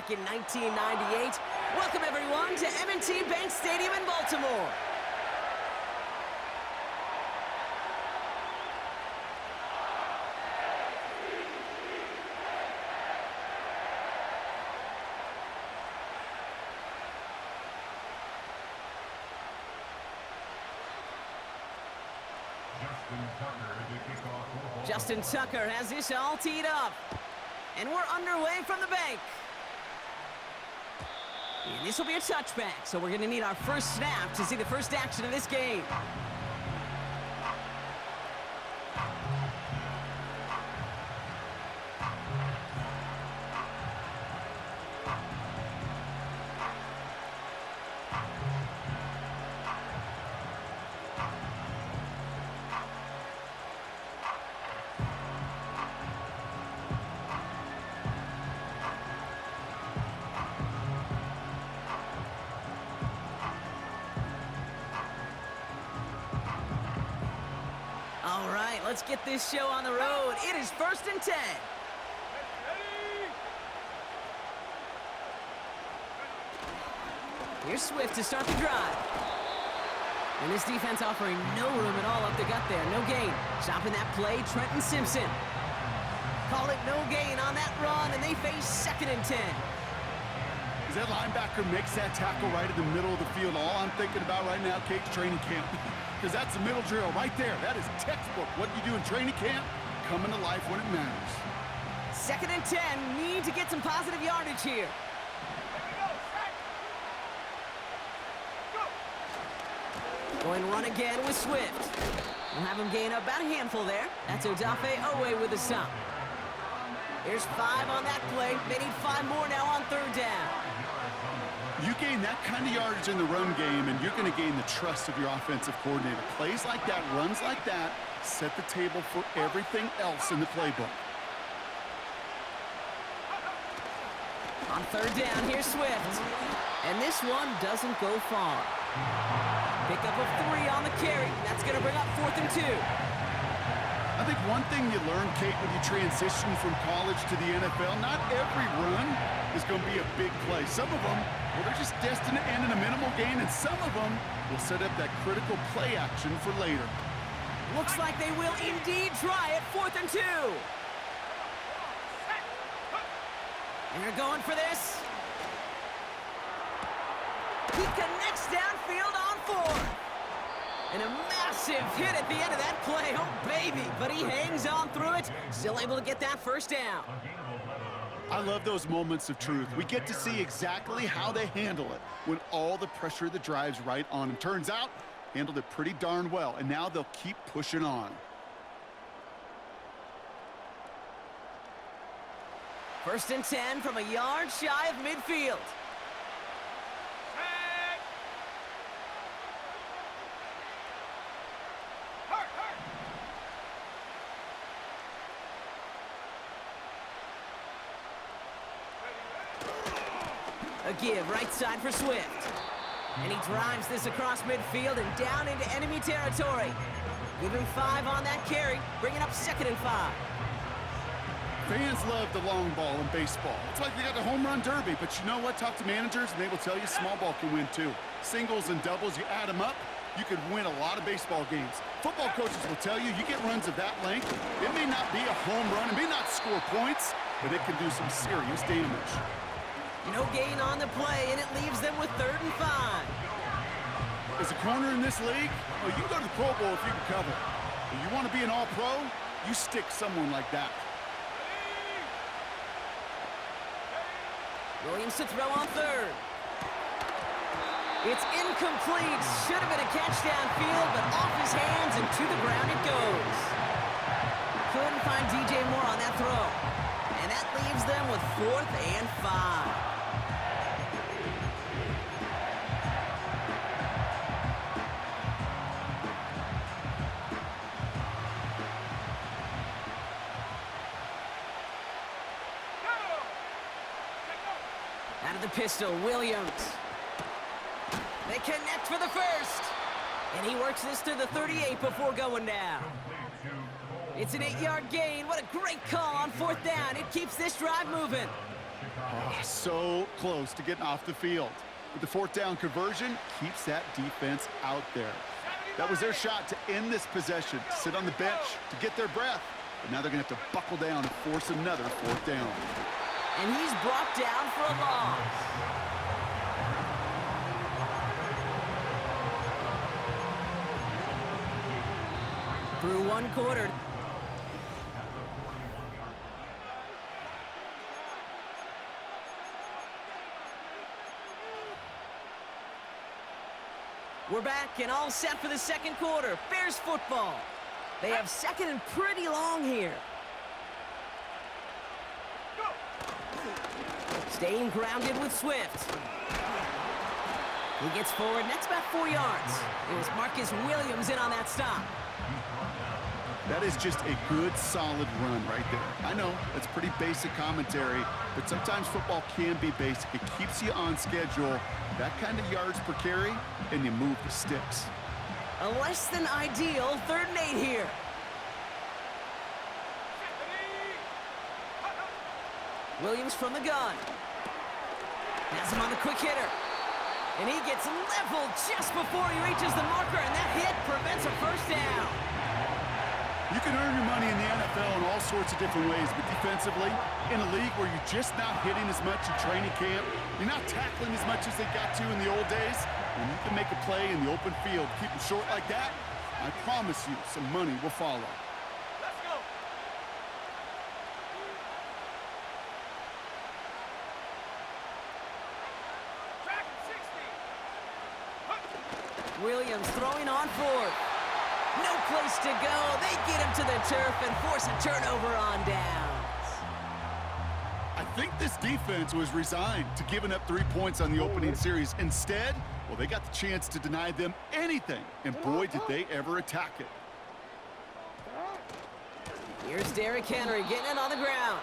back in 1998. Welcome, everyone, to M&T Bank Stadium in Baltimore. Justin Tucker has this all teed up. And we're underway from the bank. And this will be a touchback, so we're going to need our first snap to see the first action of this game. All right, let's get this show on the road. It is 1st and 10. Here's Swift to start the drive. And this defense offering no room at all up the gut there. No gain. Stopping that play, Trenton Simpson. Call it no gain on that run, and they face 2nd and 10. As that linebacker makes that tackle right in the middle of the field, all I'm thinking about right now, Kate's training camp. Because that's the middle drill right there. That is textbook. What you do in training camp, coming to life when it matters. 2nd and 10. Need to get some positive yardage here. Going run again with Swift. We'll have him gain about a handful there. That's Odafe Owe with a stop. There's 5 on that play. They need 5 more now on 3rd down. You gain that kind of yardage in the run game, and you're going to gain the trust of your offensive coordinator. Plays like that, runs like that, set the table for everything else in the playbook. On 3rd down, here's Swift. And this one doesn't go far. Pickup of 3 on the carry. That's going to bring up 4th and 2. I think one thing you learn, Kate, when you transition from college to the NFL, not every run is going to be a big play. Some of them, well, they're just destined to end in a minimal gain, and some of them will set up that critical play action for later. Looks like they will indeed try it. 4th and 2. And they're going for this. He connects downfield on 4. And a massive hit at the end of that play. Oh, baby. But he hangs on through it. Still able to get that first down. I love those moments of truth. We get to see exactly how they handle it when all the pressure of the drive's right on them. Turns out, handled it pretty darn well. And now they'll keep pushing on. 1st and 10 from a yard shy of midfield. A give right side for Swift. And he drives this across midfield and down into enemy territory. Give him 5 on that carry, bringing up 2nd and 5. Fans love the long ball in baseball. It's like they got the home run derby, but you know what? Talk to managers and they will tell you small ball can win too. Singles and doubles, you add them up, you could win a lot of baseball games. Football coaches will tell you, you get runs of that length, it may not be a home run, it may not score points, but it can do some serious damage. No gain on the play, and it leaves them with 3rd and 5. As a corner in this league, well, you can go to the Pro Bowl if you can cover. If you want to be an all-pro, you stick someone like that. Williams to throw on 3rd. It's incomplete. Should have been a catch downfield, but off his hands and to the ground it goes. Couldn't find DJ Moore on that throw. And that leaves them with 4th and 5. Out of the pistol, Williams. They connect for the first. And he works this to the 38 before going down. It's an 8-yard gain. What a great call on 4th down. It keeps this drive moving. Oh, so close to getting off the field. But the fourth down conversion keeps that defense out there. That was their shot to end this possession, sit on the bench to get their breath. But now they're going to have to buckle down and force another fourth down. And he's brought down for a loss. Through one quarter. We're back and all set for the second quarter. Bears football. They have second and pretty long here. Staying grounded with Swift. He gets forward, and that's about 4 yards. It was Marcus Williams in on that stop. That is just a good, solid run right there. I know, that's pretty basic commentary, but sometimes football can be basic. It keeps you on schedule, that kind of yards per carry, and you move the sticks. A less than ideal 3rd and 8 here. Williams from the gun. Has him on the quick hitter. And he gets leveled just before he reaches the marker, and that hit prevents a first down. You can earn your money in the NFL in all sorts of different ways, but defensively, in a league where you're just not hitting as much in training camp, you're not tackling as much as they got to in the old days, when you can make a play in the open field, keep it short like that, I promise you some money will follow. Let's go. Track 60. Williams throwing on 4th. No place to go. They get him to the turf and force a turnover on downs. I think this defense was resigned to giving up 3 points on the opening series. Instead, well, they got the chance to deny them anything, and boy, did they ever attack it. Here's Derrick Henry getting it on the ground.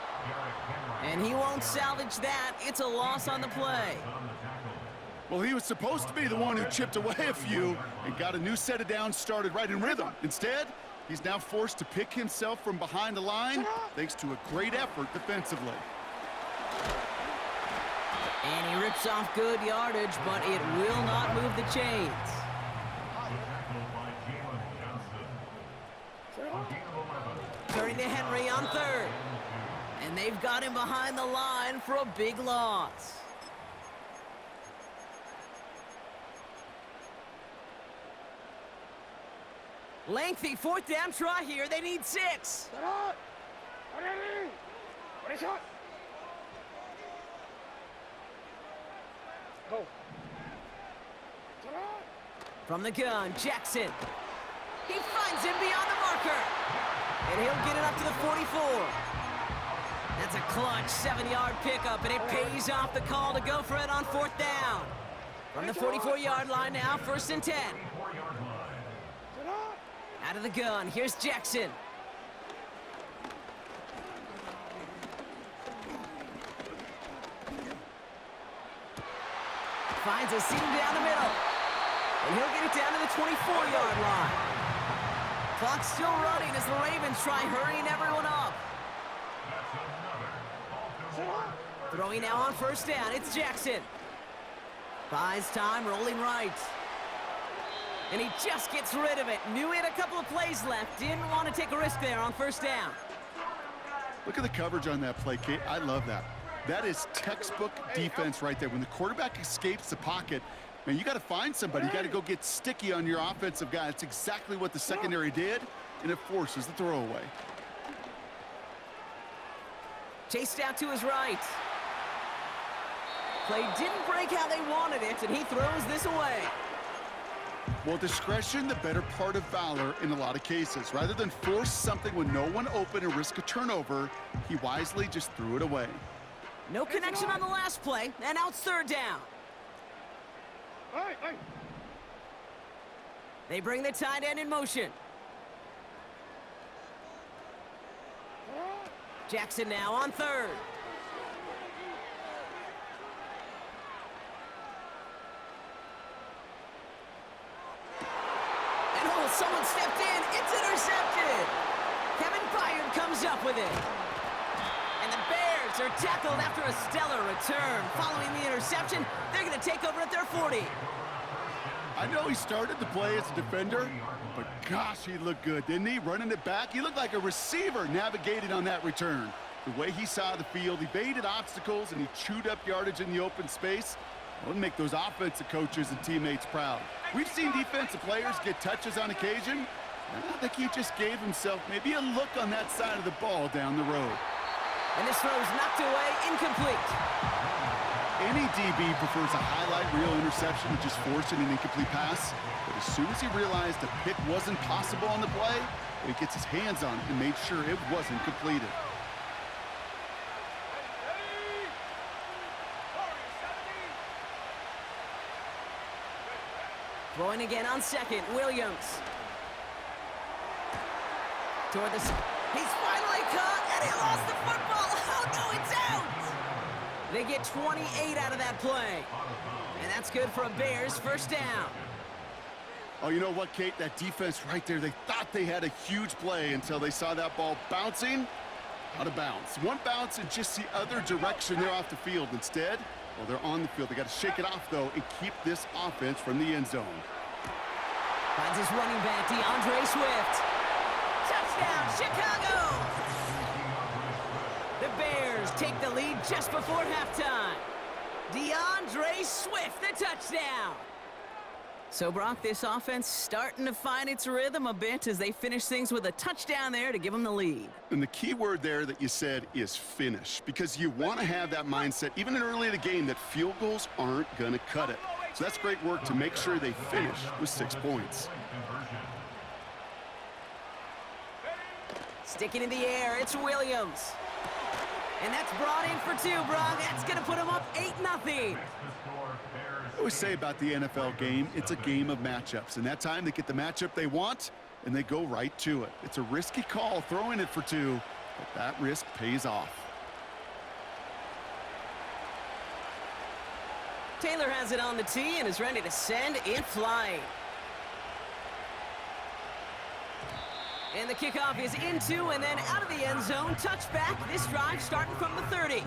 And he won't salvage that. It's a loss on the play. Well, he was supposed to be the one who chipped away a few and got a new set of downs started right in rhythm. Instead, he's now forced to pick himself from behind the line thanks to a great effort defensively. And he rips off good yardage, but it will not move the chains. Turning to Henry on 3rd. And they've got him behind the line for a big loss. Lengthy 4th down try here. They need 6. Go. From the gun, Jackson. He finds him beyond the marker. And he'll get it up to the 44. That's a clutch 7-yard pickup, and it pays off the call to go for it on 4th down. From the 44-yard line now, 1st and 10. Out of the gun, here's Jackson. Finds a seam down the middle. And he'll get it down to the 24-yard line. Clock's still running as the Ravens try hurrying everyone up. Throwing now on 1st down, it's Jackson. Buys time, rolling right. And he just gets rid of it. Knew he had a couple of plays left. Didn't want to take a risk there on 1st down. Look at the coverage on that play, Kate. I love that. That is textbook defense right there. When the quarterback escapes the pocket, man, you got to find somebody. You got to go get sticky on your offensive guy. That's exactly what the secondary did, and it forces the throwaway. Chased out to his right. Play didn't break how they wanted it, and he throws this away. Well, discretion, the better part of valor in a lot of cases. Rather than force something when no one open and risk a turnover, he wisely just threw it away. No connection on the last play, and now it's 3rd down. They bring the tight end in motion. Jackson now on 3rd. And oh, someone stepped in. It's intercepted. Kevin Byard comes up with it. And the Bears are tackled after a stellar return. Following the interception, they're going to take over at their 40. I know he started the play as a defender, but gosh, he looked good, didn't he? Running it back, he looked like a receiver navigating on that return. The way he saw the field, he evaded obstacles, and he chewed up yardage in the open space. That would make those offensive coaches and teammates proud. We've seen defensive players get touches on occasion, and I think he just gave himself maybe a look on that side of the ball down the road. And this throw is knocked away, incomplete. Any DB prefers a highlight reel interception to just forcing an incomplete pass. But as soon as he realized a pick wasn't possible on the play, he gets his hands on it and made sure it wasn't completed. Throwing again on second, Williams. Toward the... He's finally caught, and he lost the football. Oh, no, it's out! They get 28 out of that play. And that's good for a Bears first down. Oh, you know what, Kate? That defense right there, they thought they had a huge play until they saw that ball bouncing out of bounds. One bounce in just the other direction there off the field. Instead, well, they're on the field. They got to shake it off, though, and keep this offense from the end zone. Finds his running back, DeAndre Swift. Touchdown, Chicago! The Bears take the lead just before halftime. DeAndre Swift, the touchdown. So, Brock, this offense starting to find its rhythm a bit as they finish things with a touchdown there to give them the lead. And the key word there that you said is finish, because you want to have that mindset, even in early in the game, that field goals aren't going to cut it. So that's great work to make sure they finish with 6 points. Sticking in the air, it's Williams. And that's brought in for 2, Brock. That's going to put them up 8-0. I always say about the NFL game, it's a game of matchups. And that time they get the matchup they want, and they go right to it. It's a risky call throwing it for 2, but that risk pays off. Taylor has it on the tee and is ready to send it flying. And the kickoff is into and then out of the end zone. Touchback. This drive starting from the 30.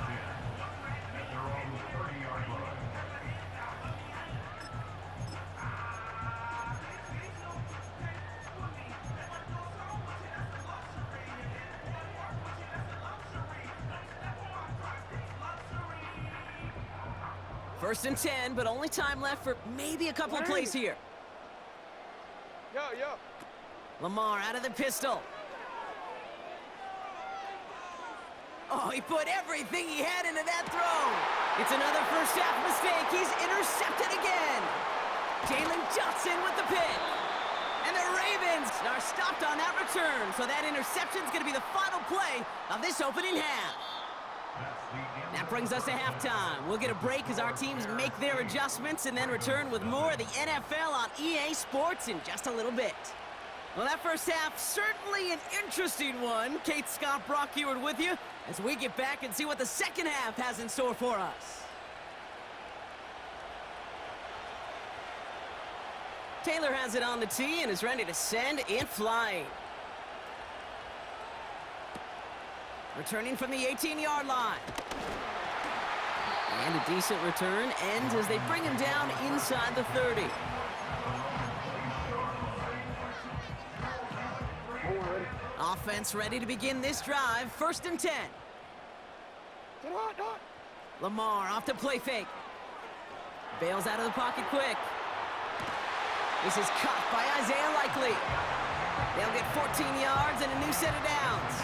First and 10, but only time left for maybe a couple of plays here. Yo. Lamar out of the pistol. Oh, he put everything he had into that throw. It's another first half mistake. He's intercepted again. Jalen Johnson with the pick. And the Ravens are stopped on that return. So that interception's going to be the final play of this opening half. That brings us to halftime. We'll get a break as our teams make their adjustments and then return with more of the NFL on EA Sports in just a little bit. Well, that first half, certainly an interesting one. Kate, Scott, Brock Eward with you as we get back and see what the second half has in store for us. Taylor has it on the tee and is ready to send it flying. Returning from the 18-yard line. And a decent return ends as they bring him down inside the 30. Offense ready to begin this drive. First and 10. Lamar off to play fake. Bails out of the pocket quick. This is caught by Isaiah Likely. They'll get 14 yards and a new set of downs.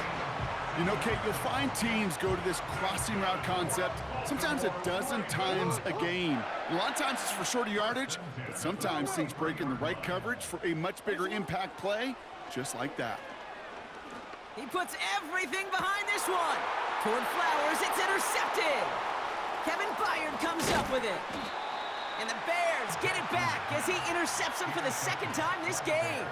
You know, Kate, you'll find teams go to this crossing route concept sometimes a dozen times a game. A lot of times it's for shorter yardage, but sometimes things break in the right coverage for a much bigger impact play, just like that. He puts everything behind this one. Toward Flowers, it's intercepted. Kevin Byard comes up with it. And the Bears get it back as he intercepts him for the second time this game.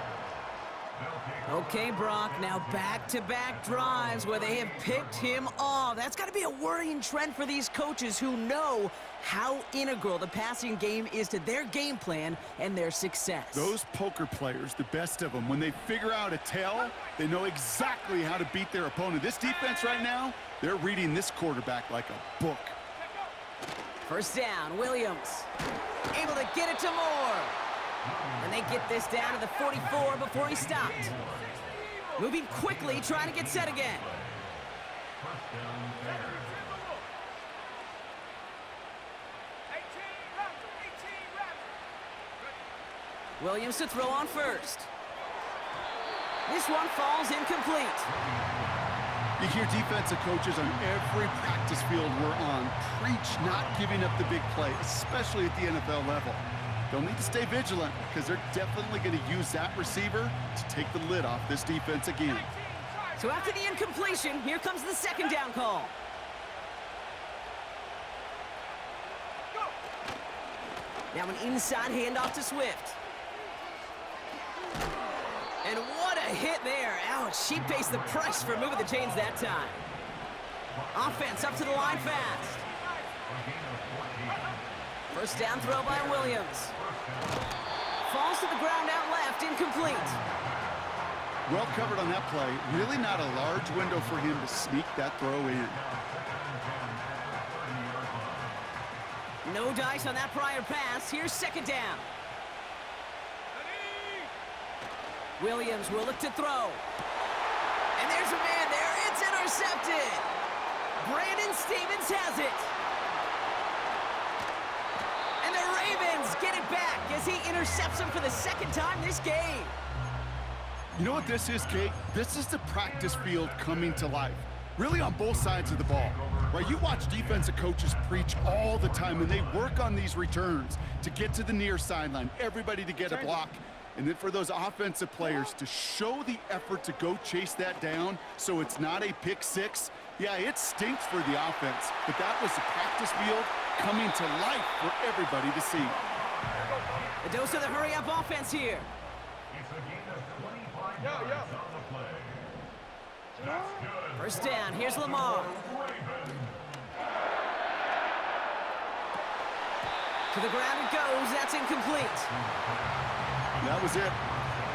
Okay, Brock, now back-to-back drives where they have picked him off. That's got to be a worrying trend for these coaches who know how integral the passing game is to their game plan and their success. Those poker players, the best of them, when they figure out a tell, they know exactly how to beat their opponent. This defense right now, they're reading this quarterback like a book. First down, Williams. Able to get it to Moore. And they get this down to the 44 before he stopped. Moving quickly, trying to get set again. Williams to throw on first. This one falls incomplete. You hear defensive coaches on every practice field we're on preach not giving up the big play, especially at the NFL level. They'll need to stay vigilant because they're definitely going to use that receiver to take the lid off this defense again. So after the incompletion, here comes the second down call. Now an inside handoff to Swift. And what a hit there. Ouch, she pays the price for moving the chains that time. Offense up to the line fast. First down throw by Williams. Falls to the ground out left, incomplete. Well covered on that play. Really not a large window for him to sneak that throw in. No dice on that prior pass. Here's second down. Williams will look to throw. And there's a man there. It's intercepted. Brandon Stevens has it. And the Ravens get it back as he intercepts him for the second time this game. You know what this is, Kate? This is the practice field coming to life. Really on both sides of the ball. Right? You watch defensive coaches preach all the time, and they work on these returns to get to the near sideline, everybody to get a block. And then for those offensive players to show the effort to go chase that down so it's not a pick six. Yeah, it stinks for the offense, but that was the practice field coming to life for everybody to see. A dose of the hurry-up offense here. First down, here's Lamar. To the ground it goes, that's incomplete. That was it.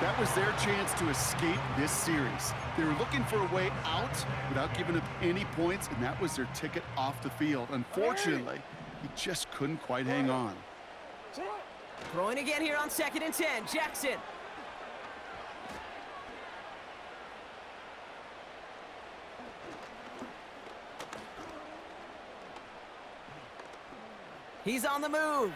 That was their chance to escape this series. They were looking for a way out without giving up any points, and that was their ticket off the field. Unfortunately, he just couldn't quite hang on. Throwing again here on 2nd and 10, Jackson. He's on the move.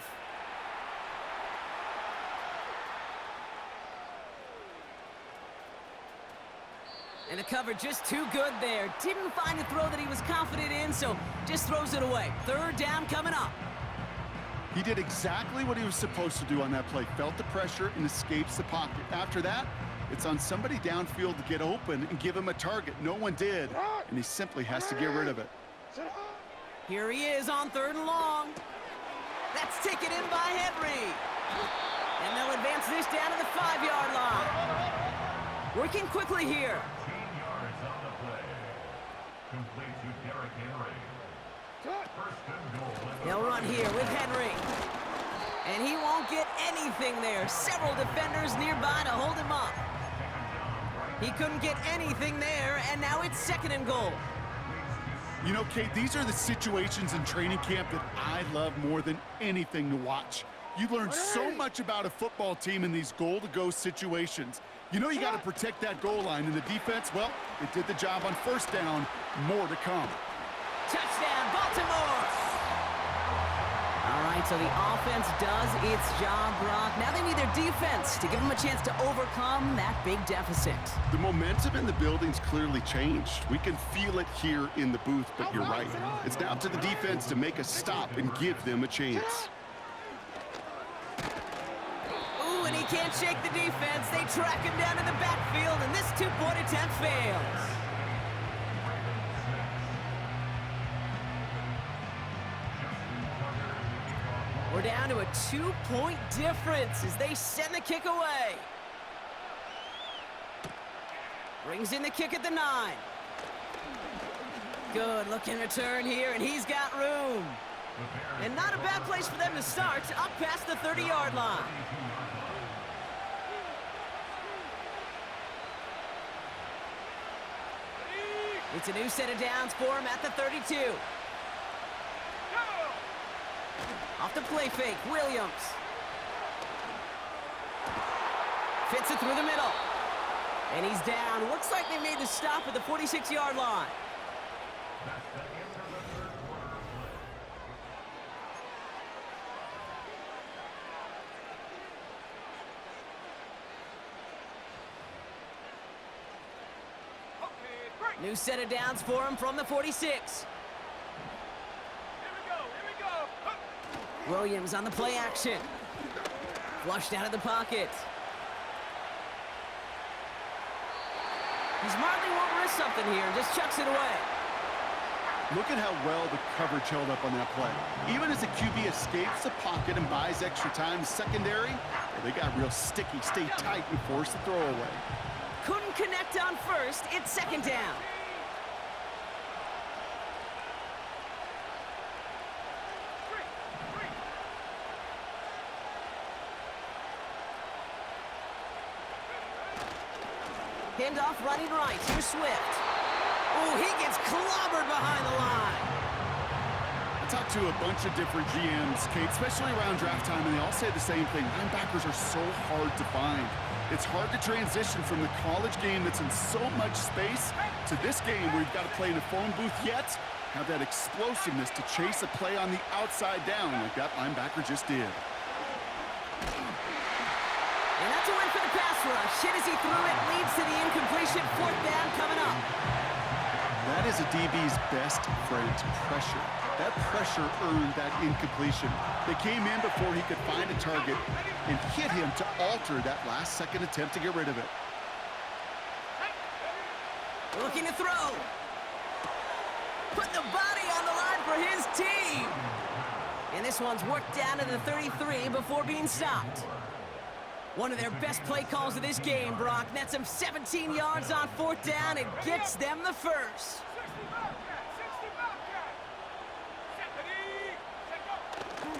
And the cover just too good there. Didn't find the throw that he was confident in, so just throws it away. Third down coming up. He did exactly what he was supposed to do on that play. Felt the pressure and escapes the pocket. After that, it's on somebody downfield to get open and give him a target. No one did, and he simply has to get rid of it. Here he is on 3rd and long. That's taken in by Henry. And they'll advance this down to the 5-yard line. Working quickly here. They'll run here with Henry. And he won't get anything there. Several defenders nearby to hold him up. He couldn't get anything there, and now it's 2nd and goal. You know, Kate, these are the situations in training camp that I love more than anything to watch. You learn so much about a football team in these goal-to-go situations. You know you got to protect that goal line, and the defense, well, it did the job on 1st down. More to come. Touchdown, Baltimore! All right, so the offense does its job, Brock. Now they need their defense to give them a chance to overcome that big deficit. The momentum in the building's clearly changed. We can feel it here in the booth, but you're right. It's now to the defense to make a stop and give them a chance. Ooh, and he can't shake the defense. They track him down in the backfield, and this two-point attempt fails. We're down to a 2-point difference as they send the kick away. Brings in the kick at the 9. Good looking return here, and he's got room. And not a bad place for them to start, up past the 30-yard line. It's a new set of downs for him at the 32. Off the play fake, Williams. Fits it through the middle. And he's down. Looks like they made the stop at the 46-yard line. New set of downs for him from the 46. Here we go. Williams on the play action. Flushed out of the pocket. He smartly won't risk something here and just chucks it away. Look at how well the coverage held up on that play. Even as the QB escapes the pocket and buys extra time secondary, well, they got real sticky, stay tight, and force the throw away. Couldn't connect on first. It's second down. Handoff running right. Here's Swift. Oh, he gets clobbered behind the line. I talked to a bunch of different GMs, Kate, especially around draft time, and they all say the same thing. Linebackers are so hard to find. It's hard to transition from the college game that's in so much space to this game where you've got to play in a phone booth, yet have that explosiveness to chase a play on the outside down like that linebacker just did. And that's a win for the pass rush. Hit as he threw it, leads to the incompletion. Fourth down coming up. That is a DB's best friend, pressure. That pressure earned that incompletion. They came in before he could find a target and hit him to alter that last-second attempt to get rid of it. Looking to throw. Put the body on the line for his team. And this one's worked down to the 33 before being stopped. One of their best play calls of this game, Brock. Nets them 17 yards on fourth down and gets them the first.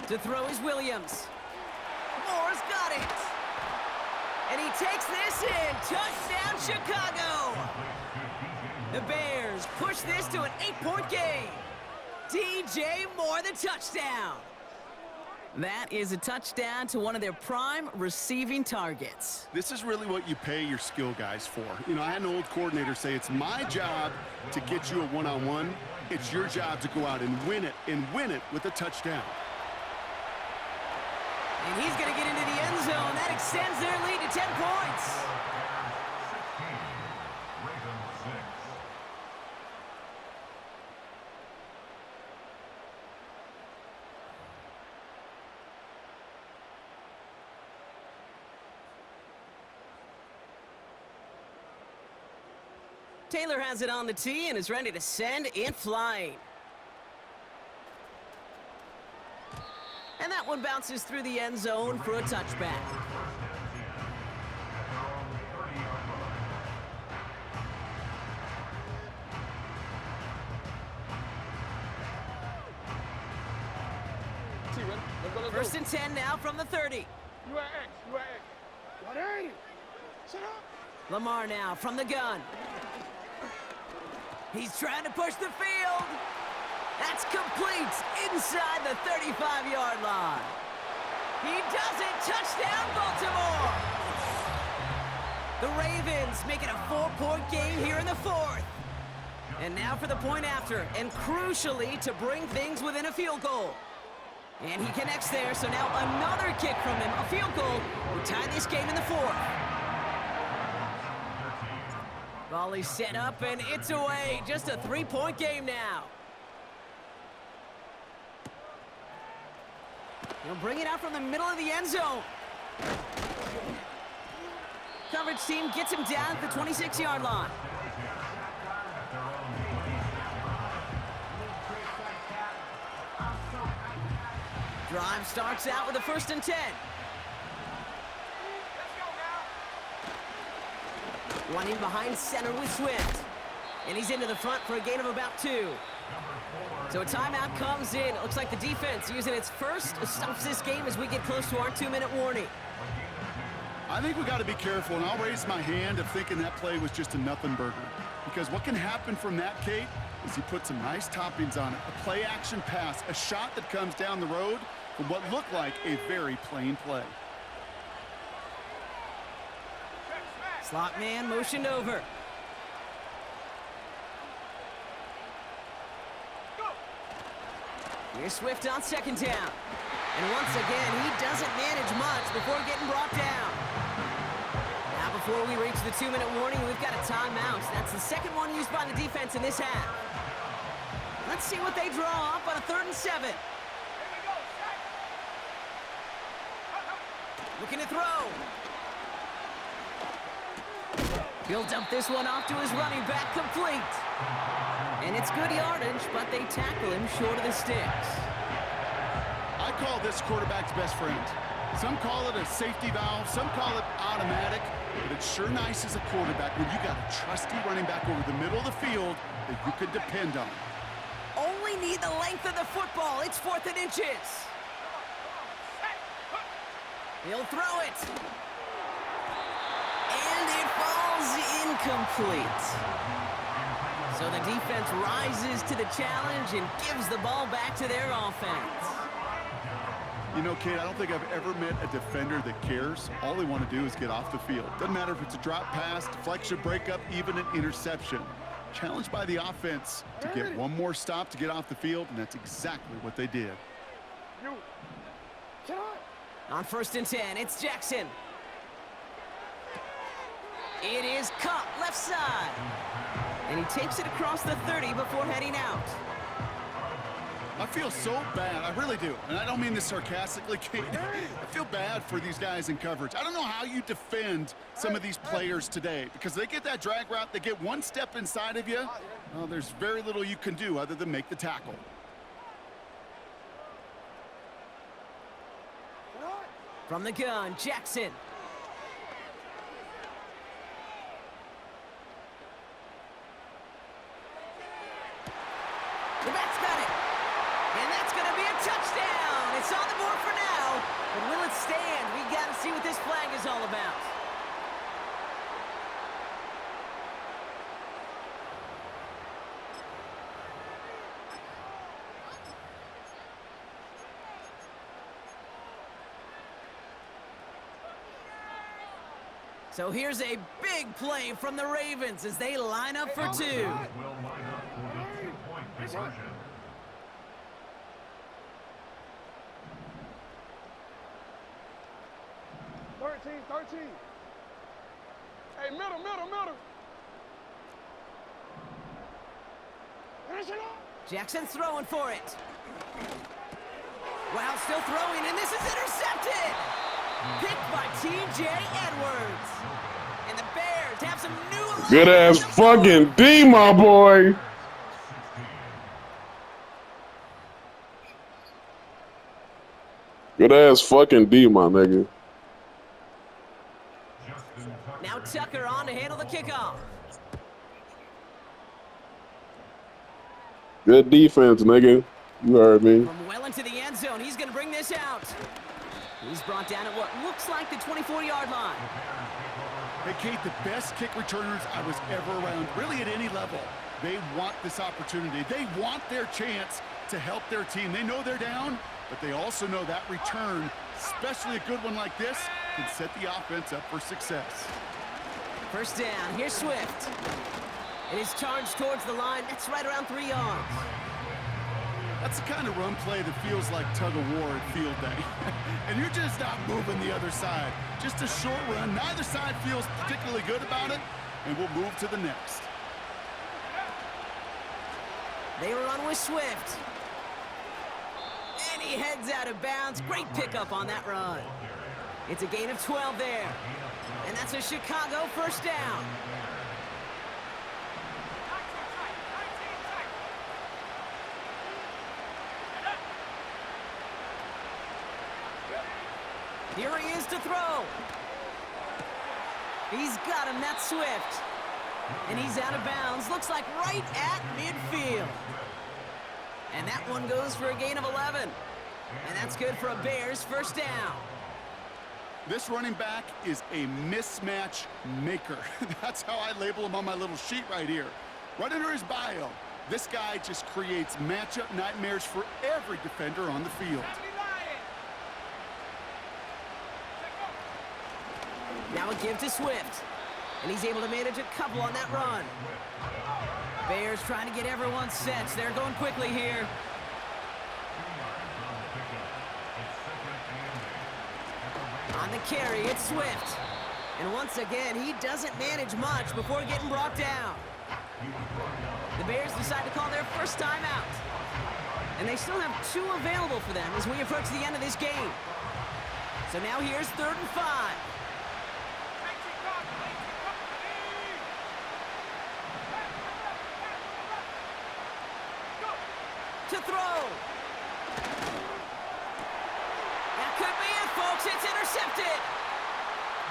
To throw is Williams. Moore's got it. And he takes this in. Touchdown, Chicago. The Bears push this to an 8-point game. DJ Moore, the touchdown. That is a touchdown to one of their prime receiving targets. This is really what you pay your skill guys for. You know, I had an old coordinator say, it's my job to get you a one-on-one. It's your job to go out and win it with a touchdown. And he's going to get into the end zone. That extends their lead to 10 points. Taylor has it on the tee and is ready to send it flying. And that one bounces through the end zone for a touchback. First and 10 now from the 30. You are X. What are you? Shut up. Lamar now from the gun. He's trying to push the field. That's complete inside the 35-yard line. He does it. Touchdown, Baltimore. The Ravens make it a 4-point game here in the fourth. And now for the point after, and crucially to bring things within a field goal. And he connects there, so now another kick from him. A field goal will tie this game in the fourth. Volley set up, and it's away. Just a 3-point game now. He'll bring it out from the middle of the end zone. Coverage team gets him down at the 26-yard line. Drive starts out with a first and 10. Running behind center with Swift. And he's into the front for a gain of about 2. So a timeout comes in. It looks like the defense using its first stops this game as we get close to our 2-minute warning. I think we got to be careful, and I'll raise my hand of thinking that play was just a nothing burger. Because what can happen from that, Kate, is he put some nice toppings on it. A play-action pass, a shot that comes down the road from what looked like a very plain play. Slot man motioned over. Here's Swift on second down. And once again, he doesn't manage much before getting brought down. Now before we reach the 2-minute warning, we've got a timeout. That's the second one used by the defense in this half. Let's see what they draw up on a 3rd and 7. Looking to throw. He'll dump this one off to his running back, complete. And it's good yardage, but they tackle him short of the sticks. I call this quarterback's best friend. Some call it a safety valve, some call it automatic, but it's sure nice as a quarterback when you got a trusty running back over the middle of the field that you could depend on. Only need the length of the football. It's 4th and inches. He'll throw it. And it falls incomplete. So the defense rises to the challenge and gives the ball back to their offense. You know, Kate, I don't think I've ever met a defender that cares. All they want to do is get off the field. Doesn't matter if it's a drop pass, deflection, breakup, even an interception. Challenged by the offense to get one more stop to get off the field, and that's exactly what they did. On 1st and 10, it's Jackson. It is Cup, left side. And he takes it across the 30 before heading out. I feel so bad. I really do. And I don't mean this sarcastically, Kate. I feel bad for these guys in coverage. I don't know how you defend some of these players today because they get that drag route, they get one step inside of you. Well, there's very little you can do other than make the tackle. From the gun, Jackson. The back's got it. And that's going to be a touchdown. It's on the board for now. But will it stand? We got to see what this flag is all about. So here's a big play from the Ravens as they line up for 2. Will line up for the 2-point conversion. Hey, middle. Finish it up. Jackson's throwing for it. Wow, still throwing, and this is intercepted. Picked by T.J. Edwards. And the Bears have some new life. Good ass fucking D, my boy. Good ass fucking D, my nigga. Now Tucker on to handle the kickoff. Good defense, nigga. You heard me. From well into the end zone, he's going to bring this out. He's brought down at what looks like the 24-yard line. Hey, Kate, the best kick returners I was ever around, really at any level, they want this opportunity. They want their chance to help their team. They know they're down, but they also know that return, especially a good one like this, can set the offense up for success. 1st down. Here's Swift. It is charged towards the line. That's right around 3 yards. That's the kind of run play that feels like tug-of-war at field day. And you're just not moving the other side. Just a short run. Neither side feels particularly good about it, and we'll move to the next. They run with Swift. And he heads out of bounds. Great pickup on that run. It's a gain of 12 there. And that's a Chicago 1st down. Here he is to throw. He's got him, that's Swift. And he's out of bounds, looks like right at midfield. And that one goes for a gain of 11. And that's good for a Bears first down. This running back is a mismatch maker. That's how I label him on my little sheet right here. Right under his bio, this guy just creates matchup nightmares for every defender on the field. Now a give to Swift. And he's able to manage a couple on that run. Bears trying to get everyone set. So they're going quickly here. On the carry, it's Swift. And once again, he doesn't manage much before getting brought down. The Bears decide to call their first timeout. And they still have 2 available for them as we approach the end of this game. So now here's 3rd and 5. To throw. That could be it, folks. It's intercepted.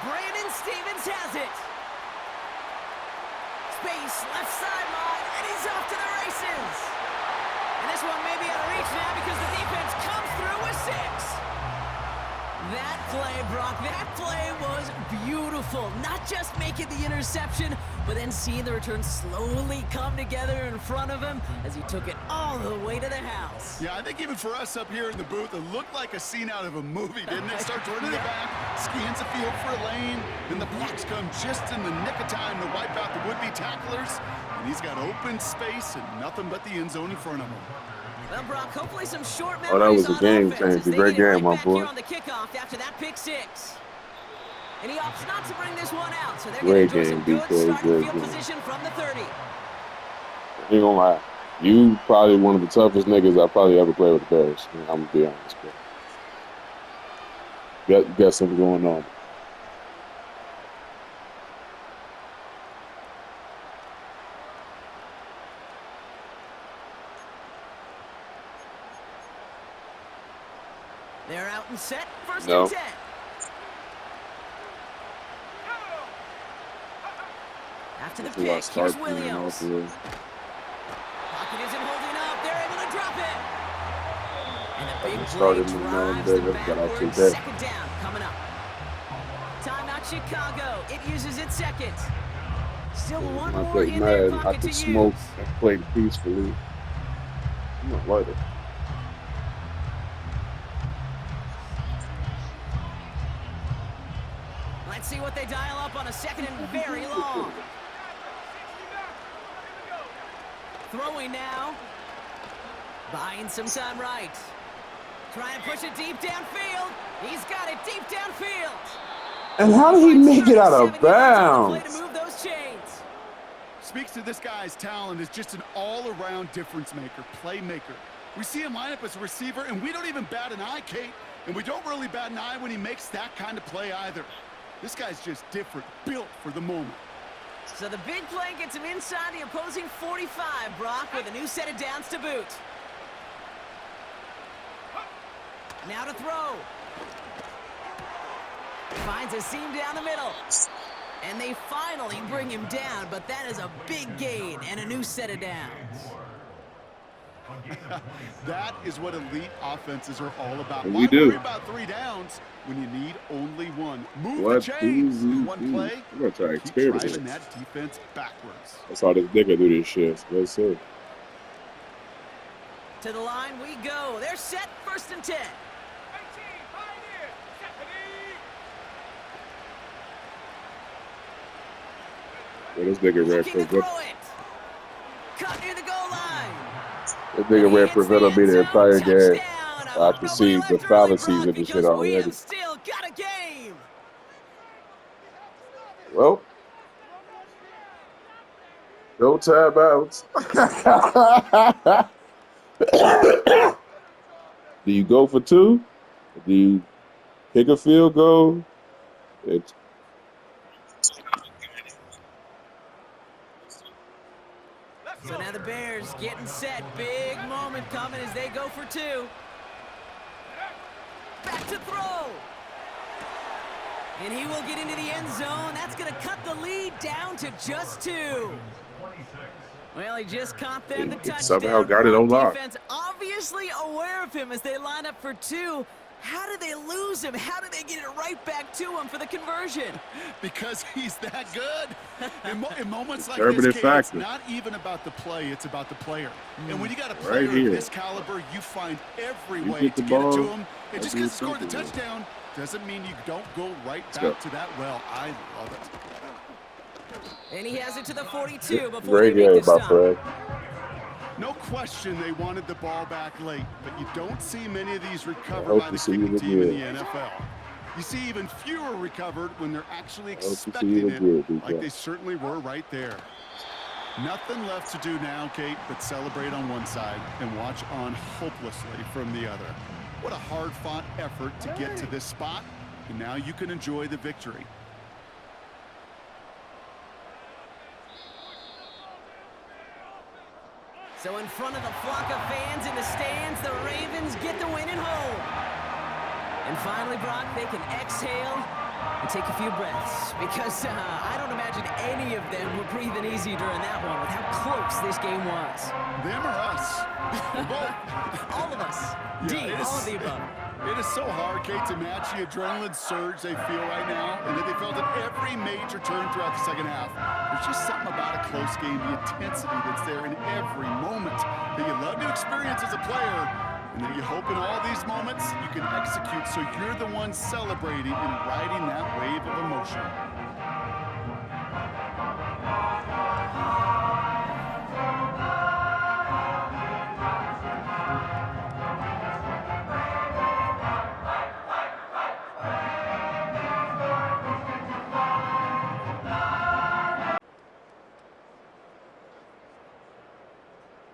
Brandon Stevens has it. Space, left sideline, and he's off to the races. And this one may be out of reach now because the defense comes through with 6. That play, Brock, that play was beautiful. Not just making the interception, but then seeing the return slowly come together in front of him as he took it all the way to the house. Yeah, I think even for us up here in the booth, it looked like a scene out of a movie, didn't it? Starts running the back, scans the field for a lane, and the blocks come just in the nick of time to wipe out the would-be tacklers. And he's got open space and nothing but the end zone in front of him. Well, Brock, hopefully some short Oh, that was memories a on game offense as changer. they Great get it game, my right back boy. here on the kickoff after that pick 6. And he opts not to bring this one out, so they're Great going to enjoy some game, good BK, starting great field game. position from the 30. I ain't gonna lie. You probably one of the toughest niggas I probably ever played with the Bears. I'm gonna be honest, bro. Got something going on. They're out and set. First No. and 10. After the Hopefully I pick, start here's playing Williams. off the way. Pocket isn't holding up. They're able to drop it. And the big play started in the drives day, them got out to backwards. that. Second down coming up. Timeout Chicago. It uses its second. Still one When I more played in their Madden, I pocket to could smoke use. and play peacefully. I'm not like it. Let's see what they dial up on a second and very long. Throwing now. Buying some time right. Trying to push it deep downfield. He's got it deep downfield. And how did he make it out of 7 yards on the play bounds? to move those chains. Speaks to this guy's talent as just an all-around difference maker, playmaker. We see him line up as a receiver, and we don't even bat an eye, Kate. And we don't really bat an eye when he makes that kind of play either. This guy's just different, built for the moment. So the big play gets him inside the opposing 45, Brock, with a new set of downs to boot. Now to throw. Finds a seam down the middle. And they finally bring him down, but that is a big gain and a new set of downs. That is what elite offenses are all about. And Why we do. worry about 3 downs when you need only 1? Move What the do chains. we One do? play. We're gonna try to Keep experiment. driving that defense backwards. That's how this nigga do this shit. Let's see. To the line we go. They're set, first and 10. Yeah, this nigga ran Looking to for throw it. Cut near the goal line. this nigga ran for Villa me the entire game. I can can see the fallacies of this shit We already. have still got a game. Well, no timeouts. Do you go for 2? Do you kick a field goal? It's So now the Bears getting set. Big moment coming as they go for 2. Back to throw. And he will get into the end zone. That's going to cut the lead down to just 2. Well, he just caught them the touchdown. somehow got it on lock. Defense obviously obviously aware of him as they line up for two. How did they lose him? How did they get it right back to him for the conversion? Because he's that good. In moments like Conservative this, Kate, it's factor. not even about the play, it's about the player. And when you got a Right player here. of this caliber, you find every You way get to the get it to ball, him. And just that'd be because he scored the something, man. touchdown doesn't mean you don't go right go. back to that well. I love it. And he has it to the 42 before Great they make game the by stop. Fred. No question they wanted the ball back late, but you don't see many of these I recovered hope by to the see you kicking look team in good. the NFL. You see even fewer recovered when they're actually I hope to see you expecting look it, good, big like guy. they certainly were right there. Nothing left to do now, Kate, but celebrate on one side and watch on hopelessly from the other. What a hard-fought effort to get to this spot, and now you can enjoy the victory. So in front of the flock of fans in the stands, the Ravens get the win and hold. And finally, Brock, they can exhale and take a few breaths, because I don't imagine any of them were breathing easy during that one with how close this game was. Them or us? Both. All of us. Yeah, D, it all is- of the above. It is so hard, Kate, to match the adrenaline surge they feel right now, and that they felt at every major turn throughout the second half. There's just something about a close game, the intensity that's there in every moment that you love to experience as a player, and that you hope in all these moments you can execute so you're the one celebrating and riding that wave of emotion.